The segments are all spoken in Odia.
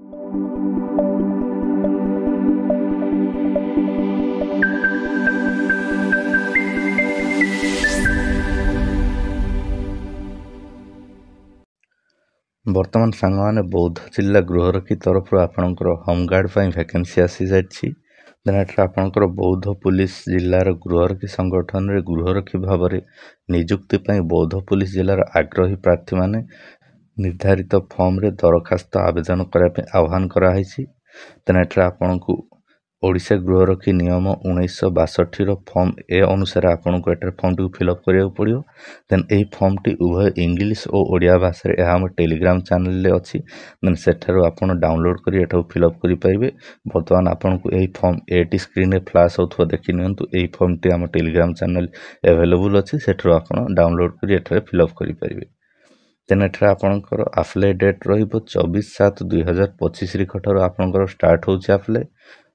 ବର୍ତ୍ତମାନ ସାଙ୍ଗମାନେ ବୌଦ୍ଧ ଜିଲ୍ଲା ଗୃହରକ୍ଷୀ ତରଫରୁ ଆପଣଙ୍କର ହୋମଗାର୍ଡ଼ ପାଇଁ ଭ୍ୟାକେନ୍ସି ଆସିଯାଇଛି। ଦେନ୍ ଏଠାରେ ଆପଣଙ୍କର ବୌଦ୍ଧ ପୁଲିସ ଜିଲ୍ଲାର ଗୃହରକ୍ଷୀ ସଂଗଠନରେ ଗୃହରକ୍ଷୀ ଭାବରେ ନିଯୁକ୍ତି ପାଇଁ ବୌଦ୍ଧ ପୁଲିସ ଜିଲ୍ଲାର ଆଗ୍ରହୀ ପ୍ରାର୍ଥୀମାନେ ନିର୍ଦ୍ଧାରିତ ଫର୍ମରେ ଦରଖାସ୍ତ ଆବେଦନ କରିବା ପାଇଁ ଆହ୍ୱାନ କରାଯାଇଛି। ଦେନ୍ ଏଠାରେ ଆପଣଙ୍କୁ ଓଡ଼ିଶା ଗୃହରକ୍ଷୀ ନିୟମ 1962ର ଫର୍ମ ଏ ଅନୁସାରେ ଆପଣଙ୍କୁ ଏଠାରେ ଫର୍ମଟିକୁ ଫିଲ୍ଅପ୍ କରିବାକୁ ପଡ଼ିବ। ଦେନ୍ ଏହି ଫର୍ମଟି ଉଭୟ ଇଂଲିଶ ଓ ଓଡ଼ିଆ ଭାଷାରେ ଏହା ଆମ ଟେଲିଗ୍ରାମ ଚ୍ୟାନେଲରେ ଅଛି। ଦେନ୍ ସେଠାରୁ ଆପଣ ଡାଉନଲୋଡ଼ କରି ଏଠାକୁ ଫିଲ୍ଅପ୍ କରିପାରିବେ। ବର୍ତ୍ତମାନ ଆପଣଙ୍କୁ ଏହି ଫର୍ମ ଏଟି ସ୍କ୍ରିନ୍ରେ ଫ୍ଲାସ୍ ହେଉଥିବ ଦେଖି ନିଅନ୍ତୁ। ଏହି ଫର୍ମଟି ଆମ ଟେଲିଗ୍ରାମ ଚ୍ୟାନେଲ ଆଭେଲେବୁଲ୍ ଅଛି, ସେଠାରୁ ଆପଣ ଡାଉନଲୋଡ଼ କରି ଏଠାରେ ଫିଲ୍ଅପ୍ କରିପାରିବେ। ଦେନ୍ ଏଠାରେ ଆପଣଙ୍କର ଆପ୍ଲାଏ ଡେଟ୍ ରହିବ 24/7/2025 ଠାରୁ ଆପଣଙ୍କର ଷ୍ଟାର୍ଟ ହେଉଛି ଆପ୍ଲାଏ।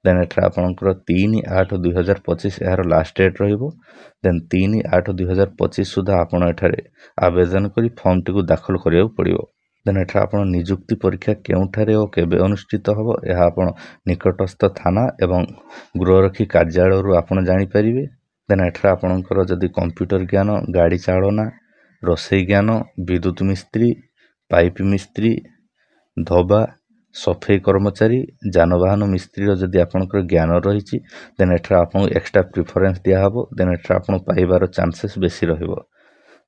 ଦେନ୍ ଏଠାରେ ଆପଣଙ୍କର 3/8/2025 ଏହାର ଲାଷ୍ଟ ଡେଟ୍ ରହିବ। ଦେନ୍ 3/8/2025 ସୁଦ୍ଧା ଆପଣ ଏଠାରେ ଆବେଦନ କରି ଫର୍ମଟିକୁ ଦାଖଲ କରିବାକୁ ପଡ଼ିବ। ଦେନ୍ ଏଠାରେ ଆପଣ ନିଯୁକ୍ତି ପରୀକ୍ଷା କେଉଁଠାରେ ଓ କେବେ ଅନୁଷ୍ଠିତ ହେବ ଏହା ଆପଣ ନିକଟସ୍ଥ ଥାନା ଏବଂ ଗୃହରକ୍ଷୀ କାର୍ଯ୍ୟାଳୟରୁ ଆପଣ ଜାଣିପାରିବେ। ଦେନ୍ ଏଠାରେ ଆପଣଙ୍କର ଯଦି କମ୍ପ୍ୟୁଟର ଜ୍ଞାନ, ଗାଡ଼ି ଚାଳନା, ରୋଷେଇ ଜ୍ଞାନ, ବିଦ୍ୟୁତ ମିସ୍ତ୍ରୀ, ପାଇପ୍ ମିସ୍ତ୍ରୀ, ଧୋବା, ସଫେଇ କର୍ମଚାରୀ, ଯାନବାହନ ମିସ୍ତ୍ରୀର ଯଦି ଆପଣଙ୍କର ଜ୍ଞାନ ରହିଛି ଦେନ୍ ଏଠାରେ ଆପଣଙ୍କୁ ଏକ୍ସଟ୍ରା ପ୍ରିଫରେନ୍ସ ଦିଆହେବ। ଦେନ୍ ଏଠାରେ ଆପଣ ପାଇବାର ଚାନ୍ସେସ୍ ବେଶୀ ରହିବ।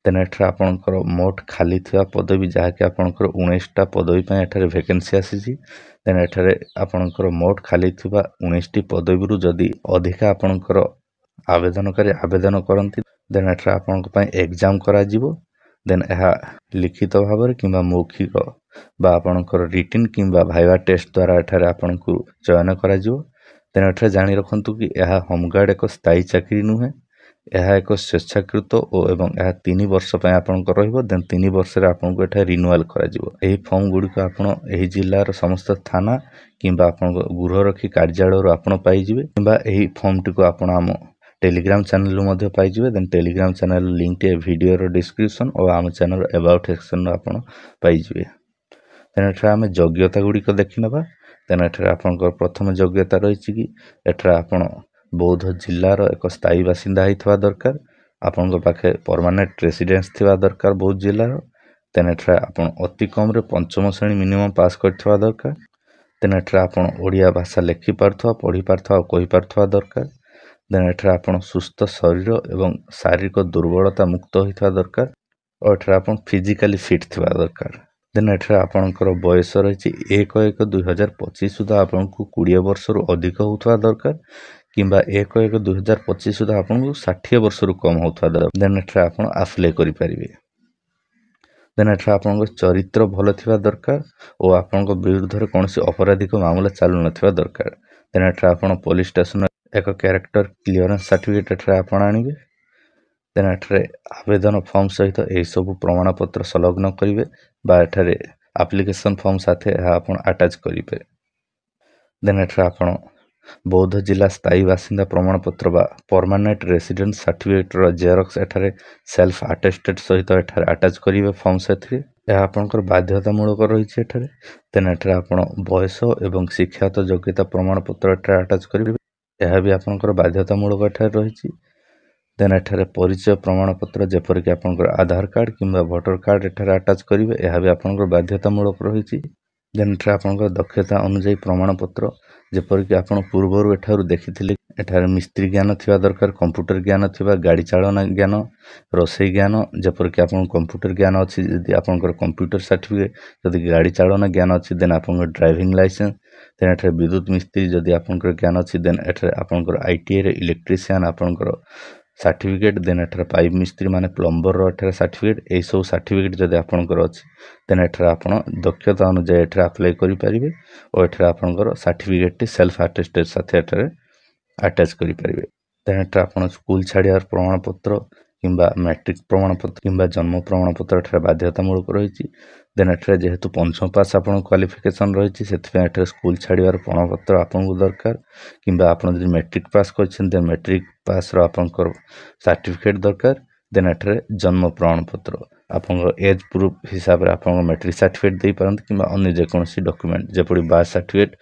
ଦେନ୍ ଏଠାରେ ଆପଣଙ୍କର ମୋଟ ଖାଲି ଥିବା ପଦବୀ ଯାହାକି ଆପଣଙ୍କର 19ଟା ପଦବୀ ପାଇଁ ଏଠାରେ ଭ୍ୟାକେନ୍ସି ଆସିଛି। ଦେନ୍ ଏଠାରେ ଆପଣଙ୍କର ମୋଟ ଖାଲି ଥିବା 19ଟି ପଦବୀରୁ ଯଦି ଅଧିକା ଆପଣଙ୍କର ଆବେଦନକାରୀ ଆବେଦନ କରନ୍ତି ଦେନ୍ ଏଠାରେ ଆପଣଙ୍କ ପାଇଁ ଏକ୍ଜାମ୍ କରାଯିବ। ଦେନ୍ ଏହା ଲିଖିତ ଭାବରେ କିମ୍ବା ମୌଖିକ ବା ଆପଣଙ୍କର ରିଟିନ୍ କିମ୍ବା ଭାଇଭା ଟେଷ୍ଟ ଦ୍ୱାରା ଏଠାରେ ଆପଣଙ୍କୁ ଚୟନ କରାଯିବ। ତେଣୁ ଏଠାରେ ଜାଣି ରଖନ୍ତୁ କି ଏହା ହୋମଗାର୍ଡ଼ ଏକ ସ୍ଥାୟୀ ଚାକିରି ନୁହେଁ, ଏହା ଏକ ସ୍ୱେଚ୍ଛାକୃତ ଏବଂ ଏହା 3 ବର୍ଷ ପାଇଁ ଆପଣଙ୍କର ରହିବ। ଦେନ୍ 3 ବର୍ଷରେ ଆପଣଙ୍କୁ ଏଠାରେ ରିନ୍ୟୁଆଲ୍ କରାଯିବ। ଏହି ଫର୍ମ ଗୁଡ଼ିକ ଆପଣ ଏହି ଜିଲ୍ଲାର ସମସ୍ତ ଥାନା କିମ୍ବା ଆପଣଙ୍କ ଗୃହରକ୍ଷୀ କାର୍ଯ୍ୟାଳୟରୁ ଆପଣ ପାଇଯିବେ, କିମ୍ବା ଏହି ଫର୍ମଟିକୁ ଆପଣ ଆମ ଟେଲିଗ୍ରାମ ଚ୍ୟାନେଲରୁ ମଧ୍ୟ ପାଇଯିବେ। ଦେନ୍ ଟେଲିଗ୍ରାମ ଚ୍ୟାନେଲ ଲିଙ୍କଟି ଏ ଭିଡ଼ିଓର ଡିସ୍କ୍ରିପସନ୍ ଓ ଆମ ଚ୍ୟାନେଲ ଏବାଉଟ୍ ସେକ୍ସନରୁ ଆପଣ ପାଇଯିବେ। ତେଣୁ ଏଠାରେ ଆମେ ଯୋଗ୍ୟତା ଗୁଡ଼ିକ ଦେଖିନେବା। ତେଣୁ ଏଠାରେ ଆପଣଙ୍କର ପ୍ରଥମ ଯୋଗ୍ୟତା ରହିଛି କି ଏଠାରେ ଆପଣ ବୌଦ୍ଧ ଜିଲ୍ଲାର ଏକ ସ୍ଥାୟୀ ବାସିନ୍ଦା ହୋଇଥିବା ଦରକାର। ଆପଣଙ୍କ ପାଖେ ପରମାନେଣ୍ଟ ରେସିଡେନ୍ସ ଥିବା ଦରକାର ବୌଦ୍ଧ ଜିଲ୍ଲାର। ତେଣୁ ଏଠାରେ ଆପଣ ଅତି କମ୍ରେ 5ମ ଶ୍ରେଣୀ ମିନିମମ୍ ପାସ୍ କରିଥିବା ଦରକାର। ତେଣୁ ଏଠାରେ ଆପଣ ଓଡ଼ିଆ ଭାଷା ଲେଖିପାରୁଥିବା, ପଢ଼ିପାରୁଥିବା ଓ କହିପାରୁଥିବା ଦରକାର। ଦେନ୍ ଏଠାରେ ଆପଣ ସୁସ୍ଥ ଶରୀର ଏବଂ ଶାରୀରିକ ଦୁର୍ବଳତା ମୁକ୍ତ ହୋଇଥିବା ଦରକାର ଓ ଏଠାରେ ଆପଣ ଫିଜିକାଲି ଫିଟ୍ ଥିବା ଦରକାର। ଦେନ୍ ଏଠାରେ ଆପଣଙ୍କର ବୟସ ରହିଛି 1/1/2025 ସୁଦ୍ଧା ଆପଣଙ୍କୁ 20 ବର୍ଷରୁ ଅଧିକ ହେଉଥିବା ଦରକାର, କିମ୍ବା 1/1/2025 ସୁଦ୍ଧା ଆପଣଙ୍କୁ 60 ବର୍ଷରୁ କମ୍ ହେଉଥିବା ଦରକାର। ଦେନ୍ ଏଠାରେ ଆପଣ ଆପ୍ଲାଏ କରିପାରିବେ। ଦେନ୍ ଏଠାରେ ଆପଣଙ୍କ ଚରିତ୍ର ଭଲ ଥିବା ଦରକାର ଓ ଆପଣଙ୍କ ବିରୁଦ୍ଧରେ କୌଣସି ଅପରାଧିକ ମାମଲା ଚାଲୁନଥିବା ଦରକାର। ଦେନ୍ ଏଠାରେ ଆପଣ ପୋଲିସ ଷ୍ଟେସନର ଏକ କ୍ୟାରେକ୍ଟର କ୍ଲିୟରେନ୍ସ ସାର୍ଟିଫିକେଟ୍ ଏଠାରେ ଆପଣ ଆଣିବେ। ଦେନ୍ ଏଠାରେ ଆବେଦନ ଫର୍ମ ସହିତ ଏହିସବୁ ପ୍ରମାଣପତ୍ର ସଂଲଗ୍ନ କରିବେ ବା ଏଠାରେ ଆପ୍ଲିକେସନ୍ ଫର୍ମ ସାଥେ ଏହା ଆପଣ ଆଟାଚ୍ କରିବେ। ଦେନ୍ ଏଠାରେ ଆପଣ ବୌଦ୍ଧ ଜିଲ୍ଲା ସ୍ଥାୟୀ ବାସିନ୍ଦା ପ୍ରମାଣପତ୍ର ବା ପରମାନେଣ୍ଟ ରେସିଡେନ୍ସ ସାର୍ଟିଫିକେଟ୍ର ଜେରକ୍ସ ଏଠାରେ ସେଲ୍ଫ ଆଟେଷ୍ଟେଡ୍ ସହିତ ଏଠାରେ ଆଟାଚ୍ କରିବେ ଫର୍ମ ସାଥିରେ। ଏହା ଆପଣଙ୍କର ବାଧ୍ୟତାମୂଳକ ରହିଛି ଏଠାରେ। ଦେନ୍ ଏଠାରେ ଆପଣ ବୟସ ଏବଂ ଶିକ୍ଷାଗତ ଯୋଗ୍ୟତା ପ୍ରମାଣପତ୍ର ଏଠାରେ ଆଟାଚ୍ କରିବେ, ଏହା ବି ଆପଣଙ୍କର ବାଧ୍ୟତାମୂଳକ ଏଠାରେ ରହିଛି। ଦେନ୍ ଏଠାରେ ପରିଚୟ ପ୍ରମାଣପତ୍ର ଯେପରିକି ଆପଣଙ୍କର ଆଧାର କାର୍ଡ଼ କିମ୍ବା ଭୋଟର କାର୍ଡ଼ ଏଠାରେ ଆଟାଚ୍ କରିବେ, ଏହା ବି ଆପଣଙ୍କର ବାଧ୍ୟତାମୂଳକ ରହିଛି। ଦେନ୍ ଏଠାରେ ଆପଣଙ୍କର ଦକ୍ଷତା ଅନୁଯାୟୀ ପ୍ରମାଣପତ୍ର ଯେପରିକି ଆପଣ ପୂର୍ବରୁ ଏଠାରୁ ଦେଖିଥିଲେ ଏଠାରେ ମିସ୍ତ୍ରୀ ଜ୍ଞାନ ଥିବା ଦରକାର, କମ୍ପ୍ୟୁଟର ଜ୍ଞାନ ଥିବା, ଗାଡ଼ି ଚାଳନା ଜ୍ଞାନ, ରୋଷେଇ ଜ୍ଞାନ ଯେପରିକି ଆପଣଙ୍କ କମ୍ପ୍ୟୁଟର ଜ୍ଞାନ ଅଛି ଯଦି ଆପଣଙ୍କର କମ୍ପ୍ୟୁଟର ସାର୍ଟିଫିକେଟ୍, ଯଦି ଗାଡ଼ି ଚାଳନା ଜ୍ଞାନ ଅଛି ଦେନ୍ ଆପଣଙ୍କର ଡ୍ରାଇଭିଂ ଲାଇସେନ୍ସ। ଦେନ୍ ଏଠାରେ ବିଦ୍ୟୁତ ମିସ୍ତ୍ରୀ ଯଦି ଆପଣଙ୍କର ଜ୍ଞାନ ଅଛି ଦେନ୍ ଏଠାରେ ଆପଣଙ୍କର ITIରେ ଇଲେକ୍ଟ୍ରିସିଆନ୍ ଆପଣଙ୍କର ସାର୍ଟିଫିକେଟ୍। ଦେନ୍ ଏଠାରେ ପାଇପ୍ ମିସ୍ତ୍ରୀ ମାନେ ପ୍ଲମ୍ବରର ଏଠାରେ ସାର୍ଟିଫିକେଟ୍, ଏହିସବୁ ସାର୍ଟିଫିକେଟ୍ ଯଦି ଆପଣଙ୍କର ଅଛି ଦେନ୍ ଏଠାରେ ଆପଣ ଦକ୍ଷତା ଅନୁଯାୟୀ ଏଠାରେ ଆପ୍ଲାଏ କରିପାରିବେ ଓ ଏଠାରେ ଆପଣଙ୍କର ସାର୍ଟିଫିକେଟ୍ଟି ସେଲ୍ଫ ଆଟେଷ୍ଟେଡ୍ ସାଥେ ଏଠାରେ ଆଟାଚ୍ କରିପାରିବେ। ଦେନ୍ ଏଠାରେ ଆପଣ ସ୍କୁଲ ଛାଡ଼ିବାର ପ୍ରମାଣପତ୍ର କିମ୍ବା ମ୍ୟାଟ୍ରିକ୍ ପ୍ରମାଣପତ୍ର କିମ୍ବା ଜନ୍ମ ପ୍ରମାଣପତ୍ର ଏଠାରେ ବାଧ୍ୟତାମୂଳକ ରହିଛି। ଦେନ୍ ଏଠାରେ ଯେହେତୁ 5ମ ପାସ୍ ଆପଣଙ୍କ କ୍ୱାଲିଫିକେସନ୍ ରହିଛି ସେଥିପାଇଁ ଏଠାରେ ସ୍କୁଲ ଛାଡ଼ିବାର ପ୍ରମାଣପତ୍ର ଆପଣଙ୍କୁ ଦରକାର, କିମ୍ବା ଆପଣ ଯଦି ମ୍ୟାଟ୍ରିକ୍ ପାସ୍ କରିଛନ୍ତି ଦେନ୍ ମ୍ୟାଟ୍ରିକ୍ ପାସ୍ର ଆପଣଙ୍କର ସାର୍ଟିଫିକେଟ୍ ଦରକାର। ଦେନ୍ ଏଠାରେ ଜନ୍ମ ପ୍ରମାଣପତ୍ର ଆପଣଙ୍କର ଏଜ୍ ପ୍ରୁଫ୍ ହିସାବରେ ଆପଣଙ୍କ ମେଟ୍ରିକ୍ ସାର୍ଟିଫିକେଟ୍ ଦେଇପାରନ୍ତି କିମ୍ବା ଅନ୍ୟ ଯେକୌଣସି ଡକ୍ୟୁମେଣ୍ଟ ଯେପରି ବାର୍ଥ ସାର୍ଟିଫିକେଟ୍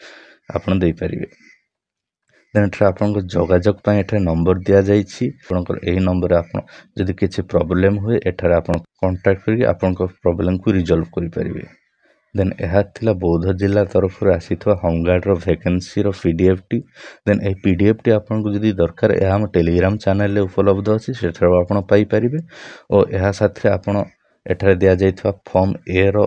ଆପଣ ଦେଇପାରିବେ। ଦେନ୍ ଏଠାରେ ଆପଣଙ୍କ ଯୋଗାଯୋଗ ପାଇଁ ଏଠାରେ ନମ୍ବର ଦିଆଯାଇଛି। ଆପଣଙ୍କର ଏହି ନମ୍ବରରେ ଆପଣ ଯଦି କିଛି ପ୍ରୋବ୍ଲେମ୍ ହୁଏ ଏଠାରେ ଆପଣ କଣ୍ଟାକ୍ଟ କରିକି ଆପଣଙ୍କ ପ୍ରୋବ୍ଲେମ୍କୁ ରିଜଲ୍ଭ କରିପାରିବେ। ଦେନ୍ ଏହା ଥିଲା ବୌଦ୍ଧ ଜିଲ୍ଲା ତରଫରୁ ଆସିଥିବା ହୋମଗାର୍ଡ଼ର ଭ୍ୟାକେନ୍ସିର PDFଟି। ଦେନ୍ ଏହି PDFଟି ଆପଣଙ୍କୁ ଯଦି ଦରକାର ଏହା ଆମ ଟେଲିଗ୍ରାମ ଚ୍ୟାନେଲରେ ଉପଲବ୍ଧ ଅଛି, ସେଠାରୁ ଆପଣ ପାଇପାରିବେ। ଓ ଏହା ସାଥିରେ ଆପଣ ଏଠାରେ ଦିଆଯାଇଥିବା ଫର୍ମ Aର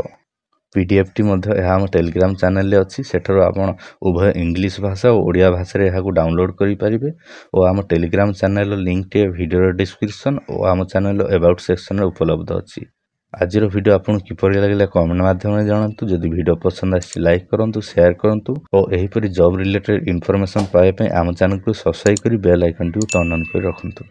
PDFଟି ମଧ୍ୟ ଏହା ଆମ ଟେଲିଗ୍ରାମ ଚ୍ୟାନେଲରେ ଅଛି। ସେଠାରୁ ଆପଣ ଉଭୟ ଇଂଲିଶ ଭାଷା ଓ ଓଡ଼ିଆ ଭାଷାରେ ଏହାକୁ ଡାଉନଲୋଡ଼ କରିପାରିବେ। ଓ ଆମ ଟେଲିଗ୍ରାମ ଚ୍ୟାନେଲର ଲିଙ୍କଟି ଭିଡ଼ିଓର ଡିସ୍କ୍ରିପସନ୍ ଓ ଆମ ଚ୍ୟାନେଲର ଏବାଉଟ୍ ସେକ୍ସନରେ ଉପଲବ୍ଧ ଅଛି। ଆଜିର ଭିଡ଼ିଓ ଆପଣଙ୍କୁ କିପରି ଲାଗିଲା କମେଣ୍ଟ ମାଧ୍ୟମରେ ଜଣାନ୍ତୁ। ଯଦି ଭିଡ଼ିଓ ପସନ୍ଦ ଆସିଛି ଲାଇକ୍ କରନ୍ତୁ, ସେୟାର କରନ୍ତୁ ଓ ଏହିପରି ଜବ୍ ରିଲେଟେଡ୍ ଇନଫର୍ମେସନ୍ ପାଇବା ପାଇଁ ଆମ ଚ୍ୟାନେଲକୁ ସବସ୍କ୍ରାଇବ୍ କରି ବେଲ୍ ଆଇକନ୍ଟିକୁ ଟର୍ନ ଅନ୍ କରି ରଖନ୍ତୁ।